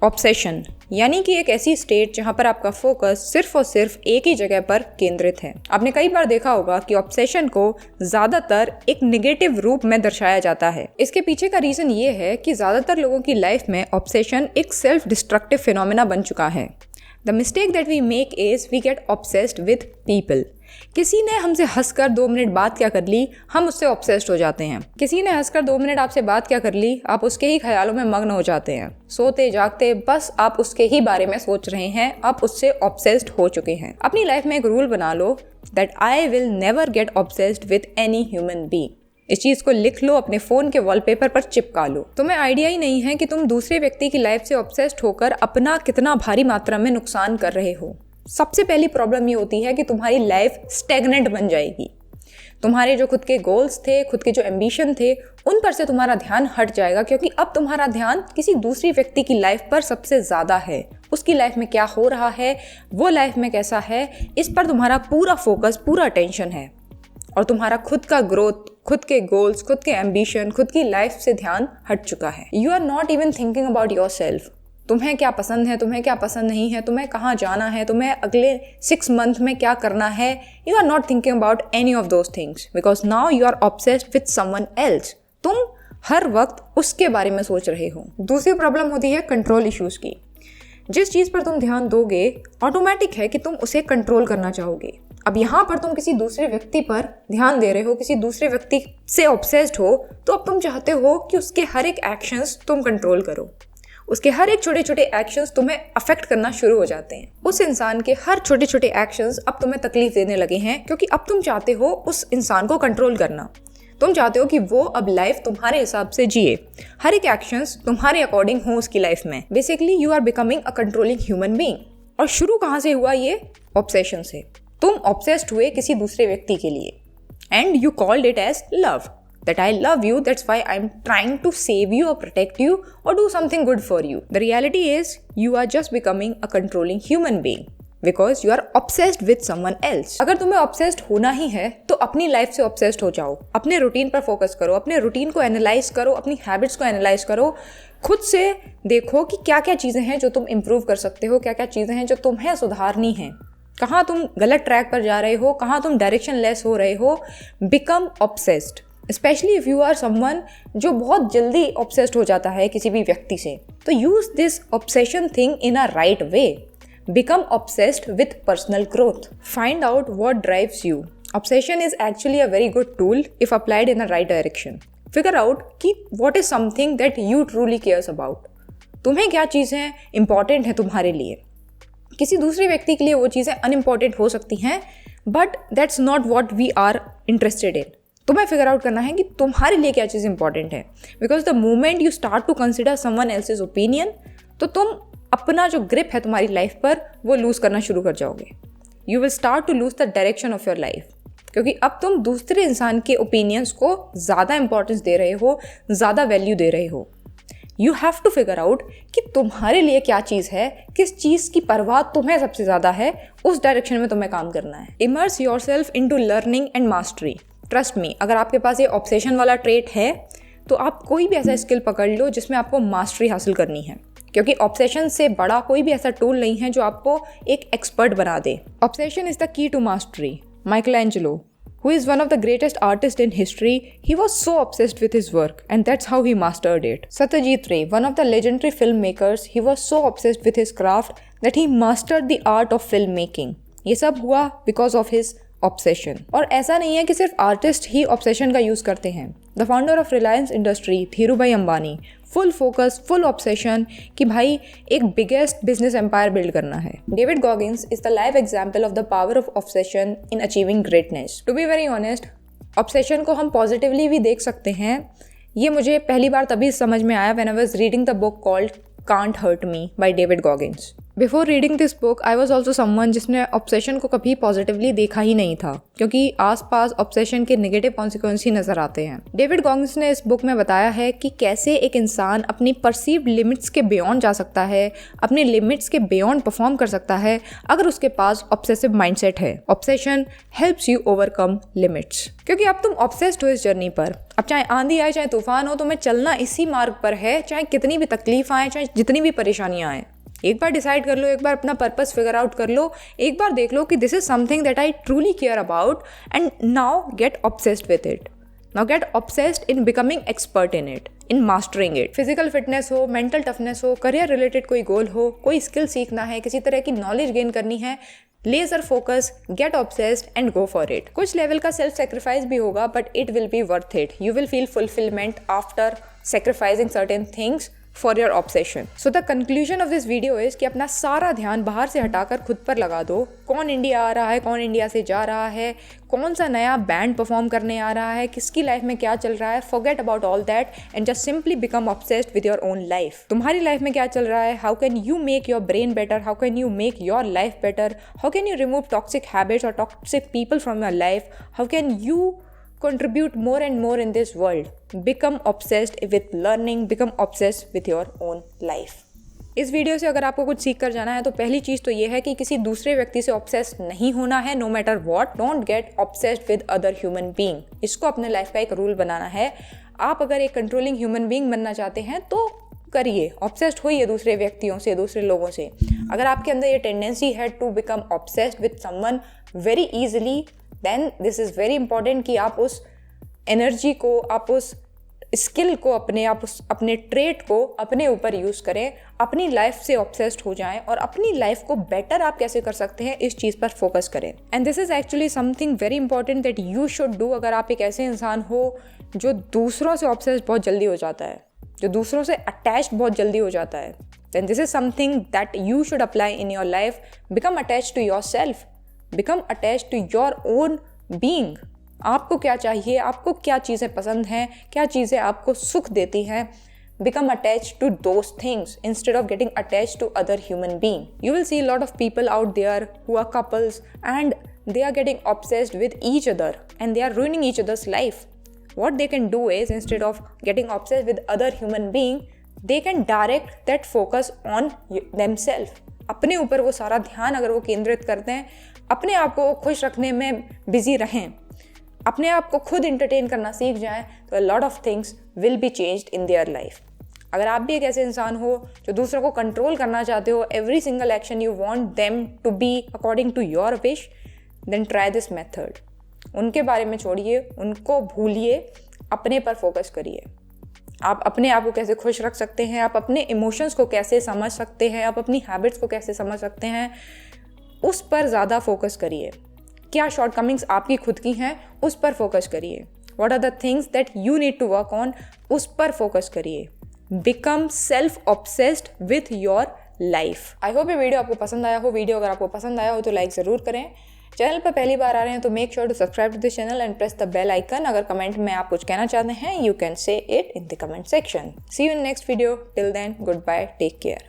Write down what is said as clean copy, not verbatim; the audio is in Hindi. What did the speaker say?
ऑब्सेशन यानी कि एक ऐसी स्टेट जहां पर आपका फोकस सिर्फ और सिर्फ एक ही जगह पर केंद्रित है। आपने कई बार देखा होगा कि ऑब्सेशन को ज्यादातर एक नेगेटिव रूप में दर्शाया जाता है। इसके पीछे का रीजन ये है कि ज्यादातर लोगों की लाइफ में ऑब्सेशन एक सेल्फ डिस्ट्रक्टिव फिनोमेना बन चुका है। The mistake that we make is we get obsessed with people. किसी ने हमसे हंसकर 2 मिनट बात क्या कर ली, हम उससे ऑब्सेस्ड हो जाते हैं। किसी ने हंसकर 2 मिनट आपसे बात क्या कर ली, आप उसके ही ख्यालों में मग्न हो जाते हैं। सोते जागते बस आप उसके ही बारे में सोच रहे हैं, आप उससे ऑब्सेस्ड हो चुके हैं। अपनी लाइफ में एक रूल बना लो that I will never get obsessed with any human being. इस चीज को लिख लो, अपने फोन के वॉलपेपर पर चिपका लो। तुम्हें आइडिया ही नहीं है कि तुम दूसरे व्यक्ति की लाइफ से ऑब्सेस्ड होकर अपना कितना भारी मात्रा में नुकसान कर रहे हो। सबसे पहली प्रॉब्लम ये होती है कि तुम्हारी लाइफ स्टेगनेंट बन जाएगी। तुम्हारे जो खुद के गोल्स थे, खुद के जो एम्बिशन थे, उन पर से तुम्हारा ध्यान हट जाएगा, क्योंकि अब तुम्हारा ध्यान किसी दूसरी व्यक्ति की लाइफ पर सबसे ज़्यादा है। उसकी लाइफ में क्या हो रहा है, वो लाइफ में कैसा है, इस पर तुम्हारा पूरा फोकस, पूरा अटेंशन है। और तुम्हारा खुद का ग्रोथ, खुद के गोल्स, खुद के एम्बिशन, खुद की लाइफ से ध्यान हट चुका है। You are not even thinking about yourself. तुम्हें क्या पसंद है, तुम्हें क्या पसंद नहीं है, तुम्हें कहाँ जाना है, तुम्हें अगले 6 मंथ में क्या करना है। You are not thinking about any of those things because now you are obsessed with someone else. तुम हर वक्त उसके बारे में सोच रहे हो। दूसरी प्रॉब्लम होती है कंट्रोल इश्यूज की। जिस चीज़ पर तुम ध्यान दोगे ऑटोमेटिक है कि तुम उसे कंट्रोल करना चाहोगे। अब यहाँ पर तुम किसी दूसरे व्यक्ति पर ध्यान दे रहे हो, किसी दूसरे व्यक्ति से ऑब्सेस्ड हो, तो अब तुम चाहते हो कि उसके हर एक एक्शंस तुम कंट्रोल करो। उसके हर एक छोटे छोटे एक्शंस तुम्हें अफेक्ट करना शुरू हो जाते हैं। उस इंसान के हर छोटे छोटे एक्शंस अब तुम्हें तकलीफ देने लगे हैं, क्योंकि अब तुम चाहते हो उस इंसान को कंट्रोल करना। तुम चाहते हो कि वो अब लाइफ तुम्हारे हिसाब से जिए, हर एक एक्शंस तुम्हारे अकॉर्डिंग हो उसकी लाइफ में। Basically you are becoming a controlling human being. और शुरू कहाँ से हुआ ये? ऑब्सेशन से। तुम ऑब्सेस्ड हुए किसी दूसरे व्यक्ति के लिए and you called it as love. That I love you, that's why I'm trying to save you or protect you or do something good for you. The reality is you are just becoming a controlling human being because you are obsessed with someone else. अगर तुम्हें obsessed होना ही है तो अपनी लाइफ से obsessed हो जाओ। अपने रूटीन पर फोकस करो, अपने रूटीन को एनालाइज करो, अपनी हैबिट्स को एनालाइज करो। खुद से देखो कि क्या क्या चीज़ें हैं जो तुम इम्प्रूव कर सकते हो, क्या क्या चीज़ें हैं जो तुम्हें सुधारनी है, कहाँ तुम गलत ट्रैक पर जा रहे हो, कहाँ तुम डायरेक्शन लेस हो रहे हो। Become obsessed, especially if you are someone जो बहुत जल्दी ऑब्सेस्ड हो जाता है किसी भी व्यक्ति से। तो use this obsession thing in a right way. Become obsessed with personal growth. Find out what drives you. Obsession is actually a very good tool if applied in a right direction. Figure out कि what is something that you truly cares about. तुम्हें क्या चीज़ें इंपॉर्टेंट हैं तुम्हारे लिए। किसी दूसरे व्यक्ति के लिए वो चीज़ें अनइम्पॉर्टेंट हो सकती हैं, but that's not what we are interested in. तुम्हें फिगर आउट करना है कि तुम्हारे लिए क्या चीज़ इंपॉर्टेंट है। Because the moment you start to consider someone else's opinion, तो तुम अपना जो ग्रिप है तुम्हारी लाइफ पर वो लूज करना शुरू कर जाओगे। You will start to lose the direction of your life, क्योंकि अब तुम दूसरे इंसान के ओपिनियंस को ज़्यादा इंपॉर्टेंस दे रहे हो, ज़्यादा वैल्यू दे रहे हो। You have to figure out कि तुम्हारे लिए क्या चीज़ है, किस चीज़ की परवाह तुम्हें सबसे ज़्यादा है, उस डायरेक्शन में तुम्हें काम करना है। Immerse yourself into learning and mastery. Trust me, अगर आपके पास ये ऑब्सेशन वाला ट्रेट है तो आप कोई भी ऐसा स्किल पकड़ लो जिसमें आपको मास्टरी हासिल करनी है, क्योंकि ऑब्सेशन से बड़ा कोई भी ऐसा टूल नहीं है जो आपको एक एक्सपर्ट बना दे। Obsession is the key to mastery. Michelangelo, who is one of the greatest artists in history, he was so obsessed with his work and that's how he mastered it. Satyajit Ray, one of the legendary filmmakers, he was so obsessed with his craft that he mastered the art of filmmaking. ये सब हुआ because of his ऑब्सेशन। और ऐसा नहीं है कि सिर्फ आर्टिस्ट ही ऑब्सेशन का यूज़ करते हैं। The founder of Reliance industry, Dhirubhai Ambani, full focus, full obsession कि भाई एक बिगेस्ट बिजनेस एम्पायर बिल्ड करना है। David Goggins is the live example of the power of obsession in achieving greatness. To be very honest, obsession को हम पॉजिटिवली भी देख सकते हैं। ये मुझे पहली बार तभी समझ में आया when I was reading the book called can't hurt me by David Goggins. Before reading this book I was also someone जिसने ऑब्सेशन को कभी पॉजिटिवली देखा ही नहीं था, क्योंकि आसपास ऑब्सेशन के नेगेटिव कॉन्सिक्वेंस ही नजर आते हैं। डेविड गॉगिंस ने इस बुक में बताया है कि कैसे एक इंसान अपनी परसीव्ड लिमिट्स के बियॉन्ड जा सकता है, अपनी लिमिट्स के बियॉन्ड परफॉर्म कर सकता है अगर उसके पास ऑब्सेसिव माइंडसेट है। Obsession helps you overcome limits, क्योंकि अब तुम ऑब्सेस्ड हो इस जर्नी पर। अब चाहे आंधी आए, चाहे तूफान हो, तुम्हें चलना इसी मार्ग पर है, चाहे कितनी भी तकलीफ आए, चाहे जितनी भी परेशानियां आए। एक बार डिसाइड कर लो, एक बार अपना पर्पस फिगर आउट कर लो, एक बार देख लो कि this is something that I truly care about, and now get obsessed with it. Now get obsessed in becoming expert in it, in mastering it. Physical fitness हो, मेंटल टफनेस हो, करियर रिलेटेड कोई गोल हो, कोई स्किल सीखना है, किसी तरह की नॉलेज गेन करनी है, laser focus, get obsessed and go for it. कुछ लेवल का सेल्फ सेक्रीफाइस भी होगा, but it will be worth it. You will feel fulfilment after sacrificing certain things for your obsession. So the conclusion of this video is कि अपना सारा ध्यान बाहर से हटाकर खुद पर लगा दो। कौन इंडिया आ रहा है, कौन इंडिया से जा रहा है, कौन सा नया बैंड परफॉर्म करने आ रहा है, किसकी लाइफ में क्या चल रहा है, forget about all that and just simply become obsessed with your own life. तुम्हारी लाइफ में क्या चल रहा है, how can you make your brain better, how can you make your life better, how can you remove toxic habits or toxic people from your life, how can you contribute more and more in this world. Become obsessed with learning, become obsessed with your own life. इस वीडियो से अगर आपको कुछ सीख कर जाना है तो पहली चीज़ तो ये है कि किसी दूसरे व्यक्ति से ऑब्सेस नहीं होना है, no matter what. Don't get obsessed with other human being. इसको अपने लाइफ का एक रूल बनाना है। आप अगर एक कंट्रोलिंग ह्यूमन बीइंग बनना चाहते हैं तो करिए, ऑब्सेस्ड होइए दूसरे व्यक्तियों से, दूसरे लोगों से। अगर आपके अंदर ये टेंडेंसी है to become obsessed with someone very easily, then this is very important कि आप उस एनर्जी को, आप उस स्किल को आप अपने ट्रेट को अपने ऊपर यूज़ करें, अपनी लाइफ से ऑब्सेस्ड हो जाएं और अपनी लाइफ को बेटर आप कैसे कर सकते हैं इस चीज़ पर फोकस करें। And this is actually something very important that you should do. अगर आप एक ऐसे इंसान हो जो दूसरों से ऑब्सेस्ड बहुत जल्दी हो जाता है, जो दूसरों से अटैच्ड बहुत जल्दी हो जाता है, then this is something that you should apply in your life. Become attached to yourself, become attached to your own being. आपको क्या चाहिए, आपको क्या चीज़ें पसंद हैं, क्या चीज़ें आपको सुख देती हैं। Become attached to those things instead of getting attached to other human being. You will see a lot of people out there who are couples and they are getting obsessed with each other and they are ruining each other's life. What they can do is, instead of getting obsessed with other human being, they can direct that focus on themselves. अपने ऊपर वो सारा ध्यान अगर वो केंद्रित करते हैं, अपने आप को खुश रखने में बिजी रहें, अपने आप को खुद इंटरटेन करना सीख जाएं, तो a lot of things will be changed in their life. अगर आप भी एक ऐसे इंसान हो जो दूसरों को कंट्रोल करना चाहते हो, every single action you want them to be according to your wish, then try this method. उनके बारे में छोड़िए, उनको भूलिए, अपने पर फोकस करिए। आप अपने आप को कैसे खुश रख सकते हैं, आप अपने इमोशंस को कैसे समझ सकते हैं, आप अपनी हैबिट्स को कैसे समझ सकते हैं, उस पर ज़्यादा फोकस करिए। क्या शॉर्टकमिंग्स आपकी खुद की हैं, उस पर फोकस करिए। What are the things that you need to work on, उस पर फोकस करिए। Become self obsessed with your life. I hope ये वीडियो आपको पसंद आया हो। वीडियो अगर आपको पसंद आया हो तो लाइक ज़रूर करें। चैनल पर पहली बार आ रहे हैं तो make sure to subscribe to this channel and press the bell icon. अगर कमेंट में आप कुछ कहना चाहते हैं, you can say it in the comment section. See you in next video. Till then, good bye, take care.